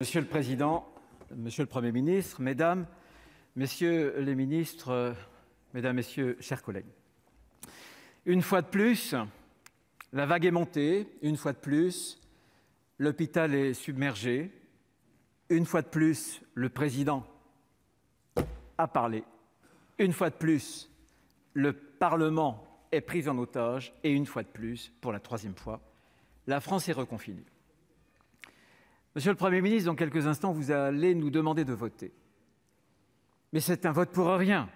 Monsieur le Président, Monsieur le Premier ministre, Mesdames, Messieurs les ministres, Mesdames, Messieurs, chers collègues. Une fois de plus, la vague est montée. Une fois de plus, l'hôpital est submergé. Une fois de plus, le Président a parlé. Une fois de plus, le Parlement est pris en otage. Et une fois de plus, pour la troisième fois, la France est reconfinée. Monsieur le Premier ministre, dans quelques instants, vous allez nous demander de voter. Mais c'est un vote pour rien,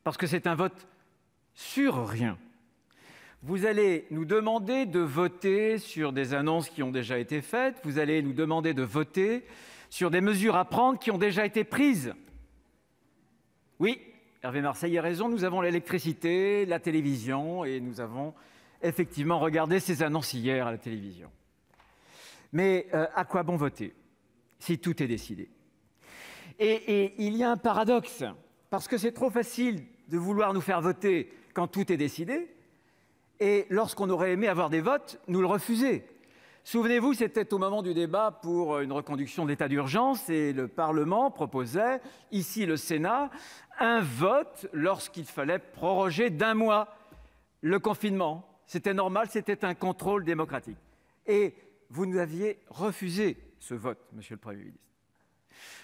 parce que c'est un vote sur rien. Vous allez nous demander de voter sur des annonces qui ont déjà été faites, vous allez nous demander de voter sur des mesures à prendre qui ont déjà été prises. Oui, Hervé Marseille a raison, nous avons l'électricité, la télévision, et nous avons effectivement regardé ces annonces hier à la télévision. Mais à quoi bon voter si tout est décidé ? Et il y a un paradoxe, parce que c'est trop facile de vouloir nous faire voter quand tout est décidé, et lorsqu'on aurait aimé avoir des votes, nous le refuser. Souvenez-vous, c'était au moment du débat pour une reconduction de l'état d'urgence, et le Parlement proposait, ici le Sénat, un vote lorsqu'il fallait proroger d'1 mois le confinement. C'était normal, c'était un contrôle démocratique. Et vous nous aviez refusé ce vote, Monsieur le Premier ministre.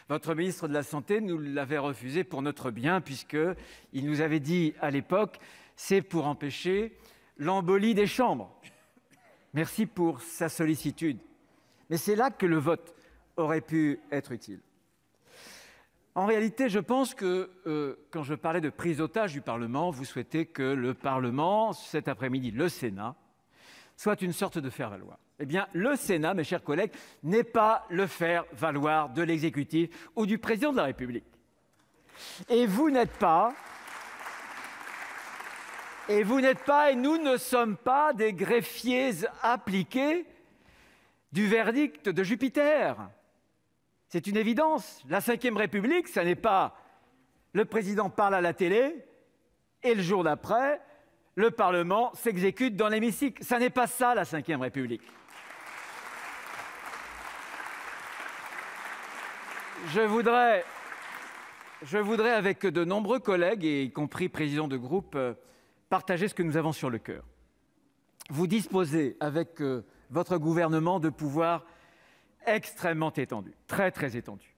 Votre ministre de la Santé nous l'avait refusé pour notre bien, puisqu'il nous avait dit à l'époque « c'est pour empêcher l'embolie des chambres ». Merci pour sa sollicitude. Mais c'est là que le vote aurait pu être utile. En réalité, je pense que quand je parlais de prise d'otage du Parlement, vous souhaitez que le Parlement, cet après-midi, le Sénat, soit une sorte de faire-valoir. Eh bien, le Sénat, mes chers collègues, n'est pas le faire-valoir de l'exécutif ou du président de la République. Et vous n'êtes pas, et nous ne sommes pas des greffiers appliqués du verdict de Jupiter. C'est une évidence. La Ve République, ça n'est pas le président parle à la télé et le jour d'après, le Parlement s'exécute dans l'hémicycle. Ça n'est pas ça, la Ve République. Je voudrais, avec de nombreux collègues, et y compris présidents de groupe, partager ce que nous avons sur le cœur. Vous disposez, avec votre gouvernement, de pouvoirs extrêmement étendus, très, très étendus.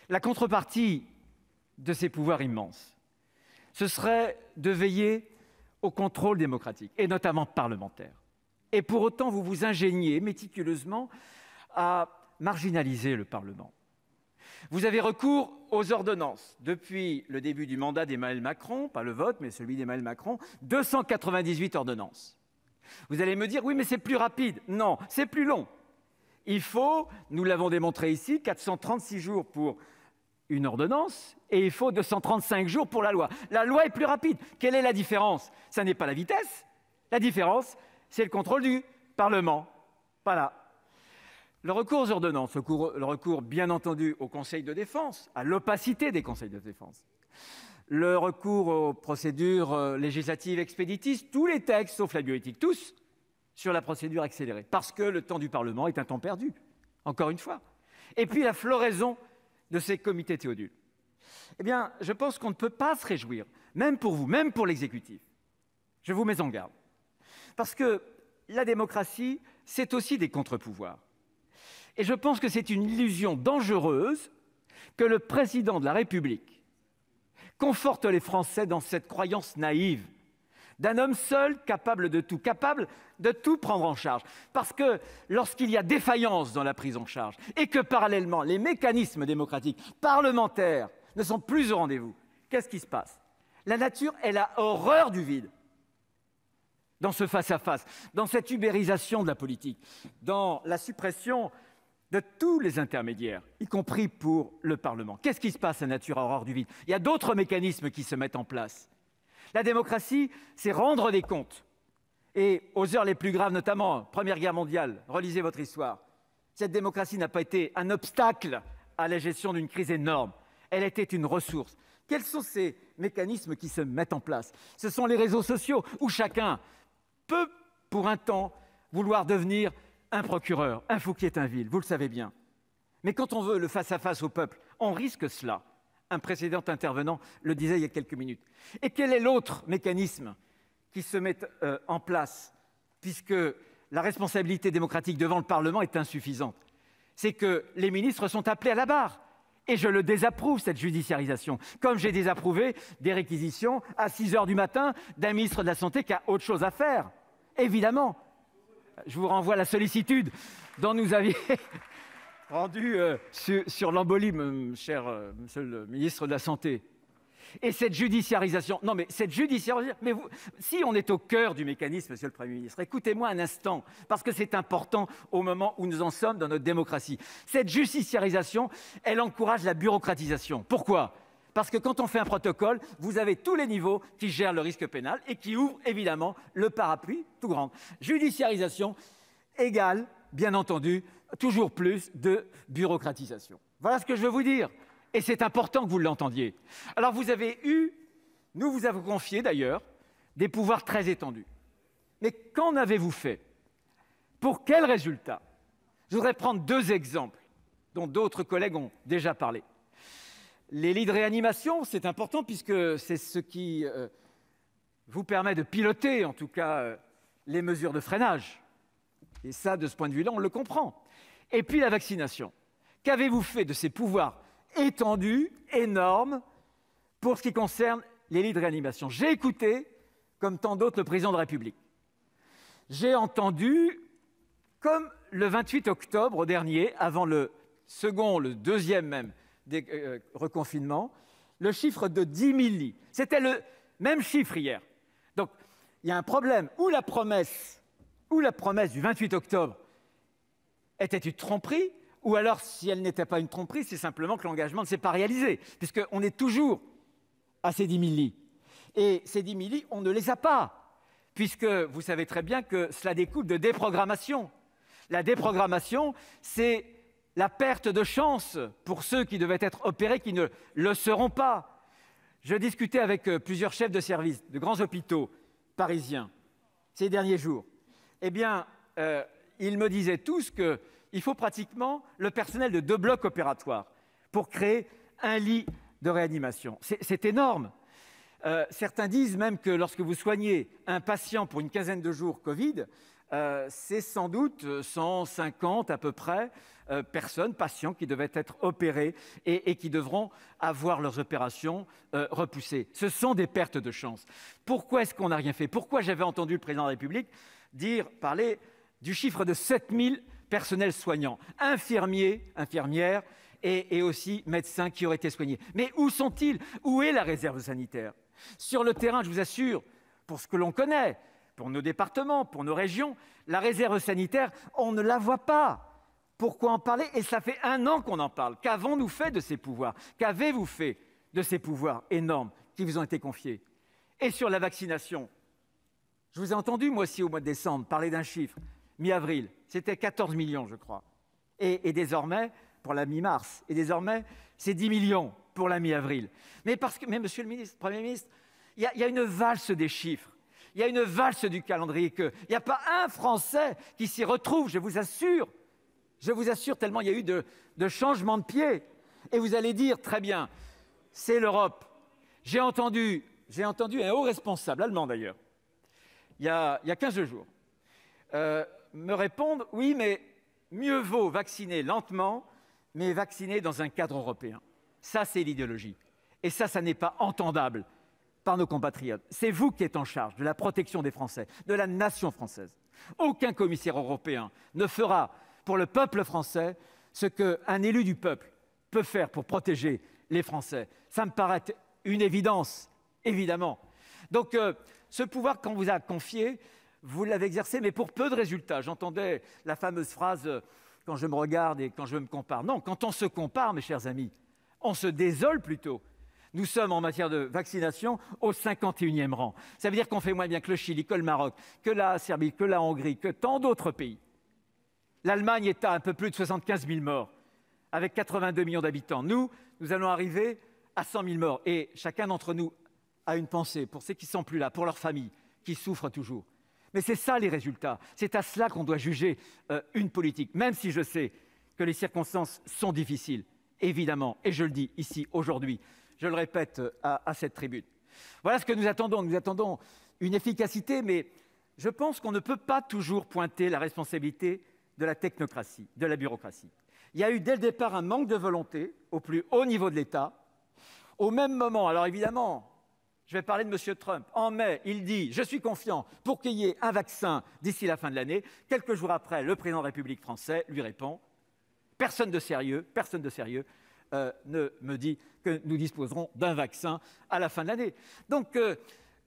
La contrepartie de ces pouvoirs immenses, ce serait de veiller au contrôle démocratique, et notamment parlementaire. Et pour autant, vous vous ingéniez méticuleusement à marginaliser le Parlement. Vous avez recours aux ordonnances. Depuis le début du mandat d'Emmanuel Macron, pas le vote, mais celui d'Emmanuel Macron, 298 ordonnances. Vous allez me dire, oui, mais c'est plus rapide. Non, c'est plus long. Il faut, nous l'avons démontré ici, 436 jours pour une ordonnance et il faut 235 jours pour la loi. La loi est plus rapide. Quelle est la différence ? Ça n'est pas la vitesse. La différence, c'est le contrôle du Parlement. Voilà. Le recours aux ordonnances, le recours bien entendu au Conseil de défense, à l'opacité des conseils de défense, le recours aux procédures législatives expéditistes, tous les textes sauf la bioéthique, tous sur la procédure accélérée, parce que le temps du Parlement est un temps perdu, encore une fois. Et puis la floraison de ces comités Théodule. Eh bien, je pense qu'on ne peut pas se réjouir, même pour vous, même pour l'exécutif. Je vous mets en garde. Parce que la démocratie, c'est aussi des contre-pouvoirs. Et je pense que c'est une illusion dangereuse que le président de la République conforte les Français dans cette croyance naïve d'un homme seul capable de tout prendre en charge. Parce que lorsqu'il y a défaillance dans la prise en charge et que parallèlement les mécanismes démocratiques parlementaires ne sont plus au rendez-vous, qu'est-ce qui se passe ? La nature, elle a horreur du vide. Dans ce face-à-face, dans cette ubérisation de la politique, dans la suppression de tous les intermédiaires, y compris pour le Parlement. Qu'est-ce qui se passe ? La nature a horreur du vide. Il y a d'autres mécanismes qui se mettent en place. La démocratie, c'est rendre des comptes. Et aux heures les plus graves, notamment Première Guerre mondiale, relisez votre histoire, cette démocratie n'a pas été un obstacle à la gestion d'une crise énorme. Elle était une ressource. Quels sont ces mécanismes qui se mettent en place ? Ce sont les réseaux sociaux où chacun peut, pour un temps, vouloir devenir un procureur, un Fouquier-Tinville, vous le savez bien. Mais quand on veut le face-à-face au peuple, on risque cela. Un précédent intervenant le disait il y a quelques minutes. Et quel est l'autre mécanisme qui se met en place, puisque la responsabilité démocratique devant le Parlement est insuffisante? C'est que les ministres sont appelés à la barre. Et je le désapprouve, cette judiciarisation. Comme j'ai désapprouvé des réquisitions à 6 heures du matin d'un ministre de la Santé qui a autre chose à faire. Évidemment. Je vous renvoie à la sollicitude dont nous aviez rendu sur l'embolie, cher monsieur le ministre de la Santé. Et cette judiciarisation, non mais cette judiciarisation, mais vous, si on est au cœur du mécanisme, monsieur le Premier ministre, écoutez-moi un instant, parce que c'est important au moment où nous en sommes dans notre démocratie. Cette judiciarisation, elle encourage la bureaucratisation. Pourquoi ? Parce que quand on fait un protocole, vous avez tous les niveaux qui gèrent le risque pénal et qui ouvrent évidemment le parapluie tout grand. Judiciarisation égale, bien entendu, toujours plus de bureaucratisation. Voilà ce que je veux vous dire. Et c'est important que vous l'entendiez. Alors nous vous avons confié d'ailleurs des pouvoirs très étendus. Mais qu'en avez-vous fait? Pour quel résultat? Je voudrais prendre 2 exemples dont d'autres collègues ont déjà parlé. Les lits de réanimation, c'est important puisque c'est ce qui vous permet de piloter, en tout cas, les mesures de freinage. Et ça, de ce point de vue-là, on le comprend. Et puis la vaccination. Qu'avez-vous fait de ces pouvoirs étendus, énormes, pour ce qui concerne les lits de réanimation? J'ai écouté, comme tant d'autres, le président de la République. J'ai entendu, comme le 28 octobre dernier, avant le deuxième même, des reconfinements, le chiffre de 10 000 lits. C'était le même chiffre hier. Donc, il y a un problème. Ou la promesse du 28 octobre était une tromperie, ou alors, si elle n'était pas une tromperie, c'est simplement que l'engagement ne s'est pas réalisé, puisqu'on est toujours à ces 10 000 lits. Et ces 10 000 lits, on ne les a pas, puisque vous savez très bien que cela découle de déprogrammation. La déprogrammation, c'est la perte de chance pour ceux qui devaient être opérés, qui ne le seront pas. Je discutais avec plusieurs chefs de service de grands hôpitaux parisiens ces derniers jours. Eh bien, ils me disaient tous qu'il faut pratiquement le personnel de 2 blocs opératoires pour créer un lit de réanimation. C'est énorme. Certains disent même que lorsque vous soignez un patient pour une quinzaine de jours Covid, c'est sans doute 150 à peu près patients qui devaient être opérés et qui devront avoir leurs opérations repoussées. Ce sont des pertes de chance. Pourquoi est-ce qu'on n'a rien fait? Pourquoi j'avais entendu le président de la République parler du chiffre de 7 000 personnels soignants, infirmiers, infirmières et aussi médecins qui auraient été soignés? Mais où sont-ils? Où est la réserve sanitaire? Sur le terrain, je vous assure, pour ce que l'on connaît, pour nos départements, pour nos régions, la réserve sanitaire, on ne la voit pas. Pourquoi en parler? Et ça fait 1 an qu'on en parle. Qu'avons-nous fait de ces pouvoirs? Qu'avez-vous fait de ces pouvoirs énormes qui vous ont été confiés? Et sur la vaccination, je vous ai entendu, moi aussi, au mois de décembre, parler d'un chiffre. Mi-avril, c'était 14 millions, je crois. Et désormais, pour la mi-mars, et désormais, c'est 10 millions pour la mi-avril. Mais monsieur le ministre, Premier ministre, il y a une valse des chiffres. Il y a une valse du calendrier il n'y a pas un Français qui s'y retrouve, je vous assure. Je vous assure, tellement il y a eu de changements de pied. Et vous allez dire, très bien, c'est l'Europe. J'ai entendu un haut responsable, allemand d'ailleurs, il y a 15 jours, me répondre, oui, mais mieux vaut vacciner lentement, mais vacciner dans un cadre européen. Ça, c'est l'idéologie. Et ça n'est pas entendable par nos compatriotes. C'est vous qui êtes en charge de la protection des Français, de la nation française. Aucun commissaire européen ne fera pour le peuple français ce qu'un élu du peuple peut faire pour protéger les Français. Ça me paraît une évidence, évidemment. Donc, ce pouvoir qu'on vous a confié, vous l'avez exercé, mais pour peu de résultats. J'entendais la fameuse phrase « quand je me regarde et quand je me compare ». Non, quand on se compare, mes chers amis, on se désole plutôt. Nous sommes, en matière de vaccination, au 51e rang. Ça veut dire qu'on fait moins bien que le Chili, que le Maroc, que la Serbie, que la Hongrie, que tant d'autres pays. L'Allemagne est à un peu plus de 75 000 morts, avec 82 millions d'habitants. Nous allons arriver à 100 000 morts. Et chacun d'entre nous a une pensée pour ceux qui ne sont plus là, pour leurs familles, qui souffrent toujours. Mais c'est ça les résultats. C'est à cela qu'on doit juger une politique, même si je sais que les circonstances sont difficiles, évidemment, et je le dis ici aujourd'hui, je le répète à cette tribune. Voilà ce que nous attendons. Nous attendons une efficacité, mais je pense qu'on ne peut pas toujours pointer la responsabilité de la technocratie, de la bureaucratie. Il y a eu dès le départ un manque de volonté au plus haut niveau de l'État. Au même moment, alors évidemment, je vais parler de M. Trump. En mai, il dit « Je suis confiant pour qu'il y ait un vaccin d'ici la fin de l'année ». Quelques jours après, le président de la République française lui répond « Personne de sérieux ne me dit que nous disposerons d'un vaccin à la fin de l'année ». Donc,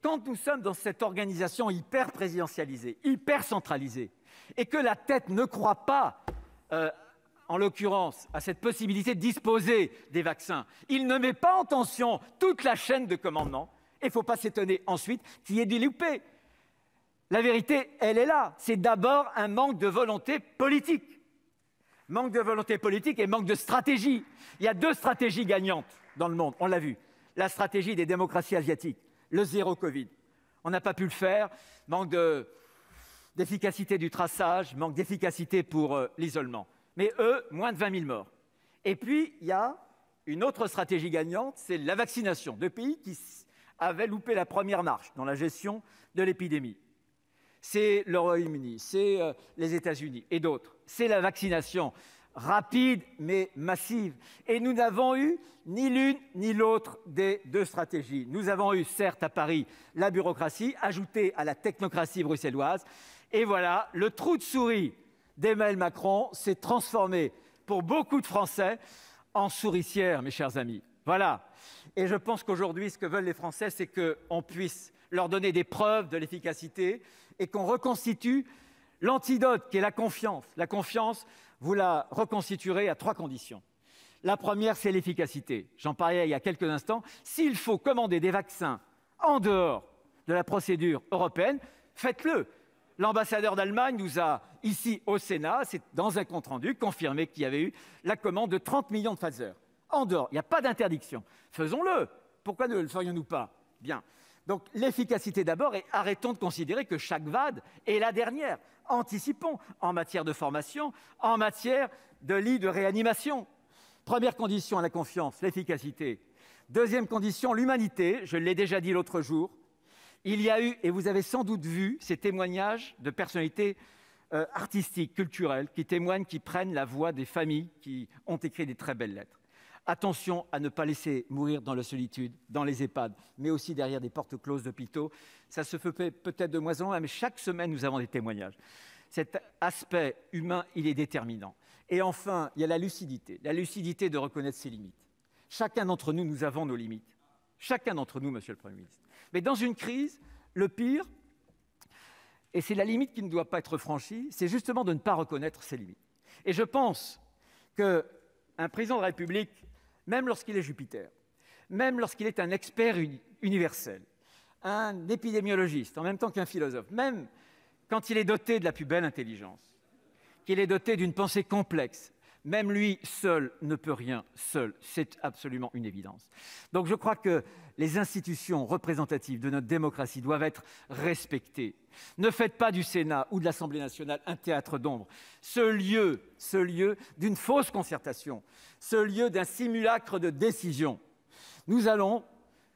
quand nous sommes dans cette organisation hyper présidentialisée, hyper centralisée, et que la tête ne croit pas, en l'occurrence, à cette possibilité de disposer des vaccins, il ne met pas en tension toute la chaîne de commandement. Il ne faut pas s'étonner ensuite qu'il y ait des loupés. La vérité, elle est là. C'est d'abord un manque de volonté politique. Manque de volonté politique et manque de stratégie. Il y a 2 stratégies gagnantes dans le monde, on l'a vu. La stratégie des démocraties asiatiques, le zéro Covid. On n'a pas pu le faire, manque d'efficacité du traçage, manque d'efficacité pour l'isolement. Mais eux, moins de 20 000 morts. Et puis, il y a une autre stratégie gagnante, c'est la vaccination de pays qui avaient loupé la première marche dans la gestion de l'épidémie. C'est le Royaume-Uni, c'est les États-Unis et d'autres. C'est la vaccination rapide mais massive. Et nous n'avons eu ni l'une ni l'autre des 2 stratégies. Nous avons eu, certes, à Paris, la bureaucratie ajoutée à la technocratie bruxelloise. Et voilà, le trou de souris d'Emmanuel Macron s'est transformé, pour beaucoup de Français, en souricière, mes chers amis. Voilà. Et je pense qu'aujourd'hui, ce que veulent les Français, c'est qu'on puisse leur donner des preuves de l'efficacité et qu'on reconstitue l'antidote qui est la confiance. La confiance, vous la reconstituerez à 3 conditions. La première, c'est l'efficacité. J'en parlais il y a quelques instants. S'il faut commander des vaccins en dehors de la procédure européenne, faites-le. L'ambassadeur d'Allemagne nous a, ici au Sénat, c'est dans un compte-rendu, confirmé qu'il y avait eu la commande de 30 millions de Pfizer. En dehors, il n'y a pas d'interdiction. Faisons-le. Pourquoi ne le ferions-nous pas? Bien. Donc l'efficacité d'abord, et arrêtons de considérer que chaque vague est la dernière. Anticipons en matière de formation, en matière de lits de réanimation. Première condition à la confiance, l'efficacité. Deuxième condition, l'humanité. Je l'ai déjà dit l'autre jour. Il y a eu, et vous avez sans doute vu, ces témoignages de personnalités artistiques, culturelles, qui témoignent, qui prennent la voix des familles qui ont écrit des très belles lettres. Attention à ne pas laisser mourir dans la solitude, dans les EHPAD, mais aussi derrière des portes closes d'hôpitaux. Ça se fait peut-être de moins en moins, mais chaque semaine, nous avons des témoignages. Cet aspect humain, il est déterminant. Et enfin, il y a la lucidité de reconnaître ses limites. Chacun d'entre nous, nous avons nos limites. Chacun d'entre nous, Monsieur le Premier ministre. Mais dans une crise, le pire, et c'est la limite qui ne doit pas être franchie, c'est justement de ne pas reconnaître ses limites. Et je pense qu'un président de la République, même lorsqu'il est Jupiter, même lorsqu'il est un expert universel, un épidémiologiste, en même temps qu'un philosophe, même quand il est doté de la plus belle intelligence, qu'il est doté d'une pensée complexe, même lui seul ne peut rien, seul. C'est absolument une évidence. Donc je crois que les institutions représentatives de notre démocratie doivent être respectées. Ne faites pas du Sénat ou de l'Assemblée nationale un théâtre d'ombre. Ce lieu d'une fausse concertation, ce lieu d'un simulacre de décision. Nous allons,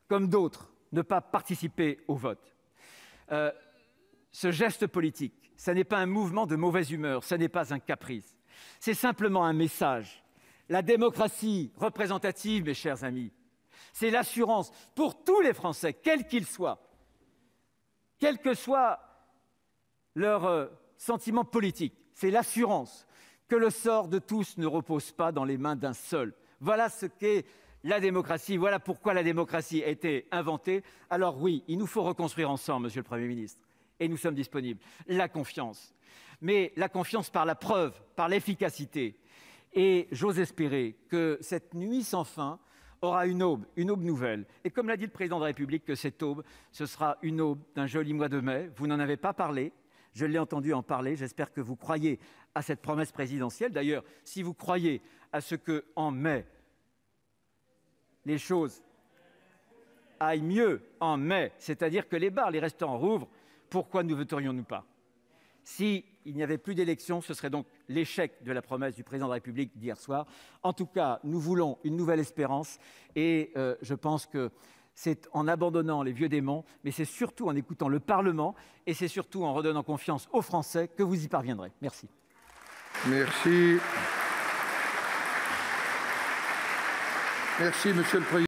comme d'autres, ne pas participer au vote. Ce geste politique, ce n'est pas un mouvement de mauvaise humeur, ce n'est pas un caprice. C'est simplement un message. La démocratie représentative, mes chers amis, c'est l'assurance pour tous les Français, quels qu'ils soient, quel que soit leur sentiment politique, c'est l'assurance que le sort de tous ne repose pas dans les mains d'un seul. Voilà ce qu'est la démocratie, voilà pourquoi la démocratie a été inventée. Alors oui, il nous faut reconstruire ensemble, Monsieur le Premier ministre, et nous sommes disponibles. La confiance. Mais la confiance par la preuve, par l'efficacité. Et j'ose espérer que cette nuit sans fin aura une aube nouvelle. Et comme l'a dit le président de la République, que cette aube, ce sera une aube d'un joli mois de mai. Vous n'en avez pas parlé, je l'ai entendu en parler. J'espère que vous croyez à cette promesse présidentielle. D'ailleurs, si vous croyez à ce qu'en mai, les choses aillent mieux en mai, c'est-à-dire que les bars, les restaurants rouvrent, pourquoi ne voterions-nous pas ? S'il il n'y avait plus d'élection, ce serait donc l'échec de la promesse du président de la République d'hier soir. En tout cas, nous voulons une nouvelle espérance et je pense que c'est en abandonnant les vieux démons, mais c'est surtout en écoutant le Parlement et c'est surtout en redonnant confiance aux Français que vous y parviendrez. Merci. Merci. Merci, Monsieur le Président.